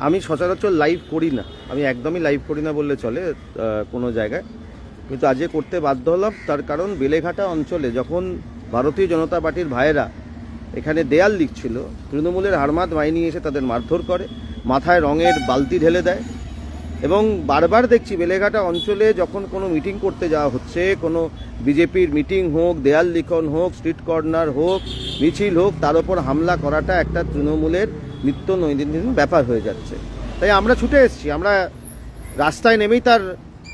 আমি সচরাচর লাইভ করি না, আমি একদমই লাইভ করি না বললে চলে কোনো জায়গায়, কিন্তু আজকে করতে বাধ্য হলাম। তার কারণ বেলেঘাটা অঞ্চলে যখন ভারতীয় জনতা পার্টির ভাইয়েরা এখানে দেয়াল লিখছিল, তৃণমূলের হারমাদ বাহিনী এসে তাদের মারধর করে, মাথায় রঙের বালতি ঢেলে দেয়। এবং বারবার দেখছি বেলেঘাটা অঞ্চলে যখন কোনো মিটিং করতে যাওয়া হচ্ছে, কোনো বিজেপির মিটিং হোক, দেয়াল লিখন হোক, স্ট্রিট কর্নার হোক, মিছিল হোক, তার ওপর হামলা করাটা একটা তৃণমূলের নিত্য নৈনন্দিন ব্যাপার হয়ে যাচ্ছে। তাই আমরা ছুটে এসেছি, আমরা রাস্তায় নেমেই তার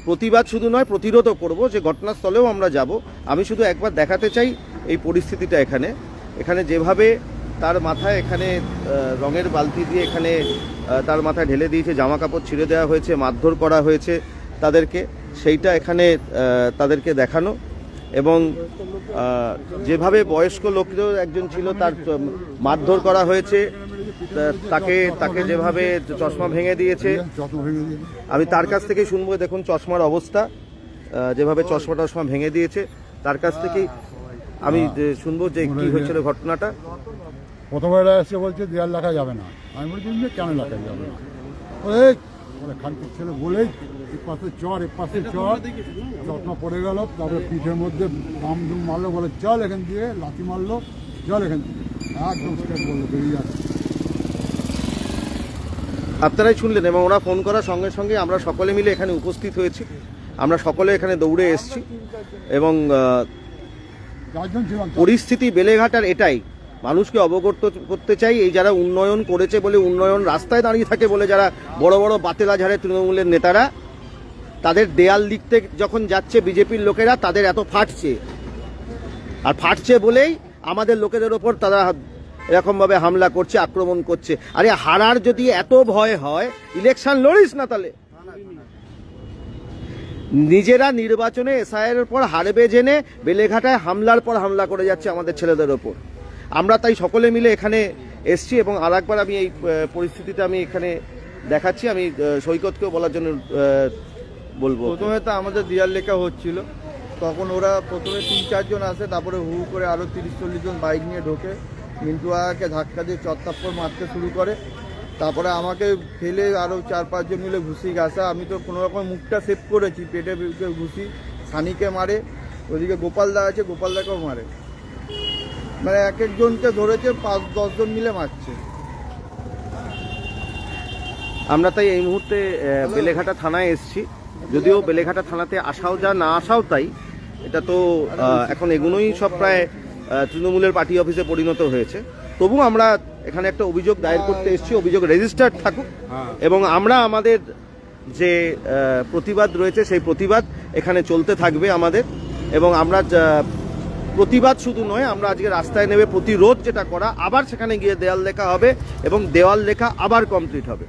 প্রতিবাদ শুধু নয় প্রতিরোধও করব, যে ঘটনাস্থলেও আমরা যাব। আমি শুধু একবার দেখাতে চাই এই পরিস্থিতিটা এখানে যেভাবে তার মাথায় এখানে রঙের বালতি দিয়ে এখানে তার মাথায় ঢেলে দিয়েছে, জামা কাপড় ছিঁড়ে দেওয়া হয়েছে, মারধর করা হয়েছে তাদেরকে, সেইটা এখানে তাদেরকে দেখানো। এবং যেভাবে বয়স্ক লোকও একজন ছিল তার মারধর করা হয়েছে, তাকে যেভাবে চশমা ভেঙে দিয়েছে, আমি তার কাছ থেকেই শুনবো। দেখুন চশমার অবস্থা, যেভাবে চশমা ভেঙে দিয়েছে, তার কাছ থেকেই আমি শুনবো যে কি হয়েছিল ঘটনাটা। প্রথমে এসে বলছে দেয়াল লেখা যাবে না, আমি বলছি যে কেন লেখা যাবে না, খানপুর ছেলে বলেই এর পাশে চর চশমা পড়ে গেল, তারপরে পিঠের মধ্যে দাম দুম মারলো, বলে চল এখান দিয়ে, লাথি মারলো, চল এখান থেকে, একদম স্টেট বললো বেরিয়ে যাচ্ছে। আপনারাই শুনলেন, এবং ওরা ফোন করার সঙ্গে সঙ্গে আমরা সকলে মিলে এখানে উপস্থিত হয়েছি, আমরা সকলে এখানে দৌড়ে এসেছি। এবং পরিস্থিতি বেলেঘাটার এটাই, মানুষকে অবগত করতে চাই। এই যারা উন্নয়ন করেছে বলে, উন্নয়ন রাস্তায় দাঁড়িয়ে থাকে বলে যারা বড় বড় বাতেলা ঝাড়ে তৃণমূলের নেতারা, তাদের দেয়াল লিখতে যখন যাচ্ছে বিজেপির লোকেরা, তাদের এত ফাটছে, আর ফাটছে বলেই আমাদের লোকেদের ওপর তারা এরকমভাবে হামলা করছে, আক্রমণ করছে। আরে হারার যদি এত ভয় হয়, ইলেকশন লড়িস না। তাহলে নিজেরা নির্বাচনে এসআইআর পর হারবে জেনে বেলেঘাটায় হামলার পর হামলা করে যাচ্ছে আমাদের ছেলেদের ওপর। আমরা তাই সকলে মিলে এখানে এসছি। এবং আর একবার আমি এই পরিস্থিতিটা আমি এখানে দেখাচ্ছি, আমি সৈকতকেও বলার জন্য বলবো। প্রথমে তো আমাদের দেয়াল লেখা হচ্ছিল, তখন ওরা প্রথমে 3-4 জন আসে, তারপরে হু করে আরও 30-40 জন বাইক নিয়ে ঢোকে, মিন্টুয়াকে ধাক্কা দিয়ে চত্তাপ্পর মারতে শুরু করে। তারপরে আমাকে ফেলে আরও 4-5 জন মিলে ঘুষি ঘাসা, আমি তো কোনো রকম মুখটা সেভ করেছি, পেটে ঘুষি, সানিকে মারে, ওদিকে গোপালদা আছে, গোপালদাকেও মারে, মানে এক একজনকে ধরেছে, 5-10 জন মিলে মারছে। আমরা তাই এই মুহূর্তে বেলেঘাটা থানায় এসেছি, যদিও বেলেঘাটা থানাতে আসাও যা না আসাও তাই, এটা তো এখন এগুলোই সব প্রায় তৃণমূলের পার্টি অফিসে পরিণত হয়েছে। তবু আমরা এখানে একটা অভিযোগ দায়ের করতে এসেছি, অভিযোগ রেজিস্টার্ড থাকুক, এবং আমরা আমাদের যে প্রতিবাদ রয়েছে সেই প্রতিবাদ এখানে চলতে থাকবে আমাদের। এবং আমরা প্রতিবাদ শুধু নয়, আমরা আজকে রাস্তায় নেমে প্রতিরোধ যেটা করা, আবার সেখানে গিয়ে দেওয়াল লেখা হবে, এবং দেওয়াল লেখা আবার কমপ্লিট হবে।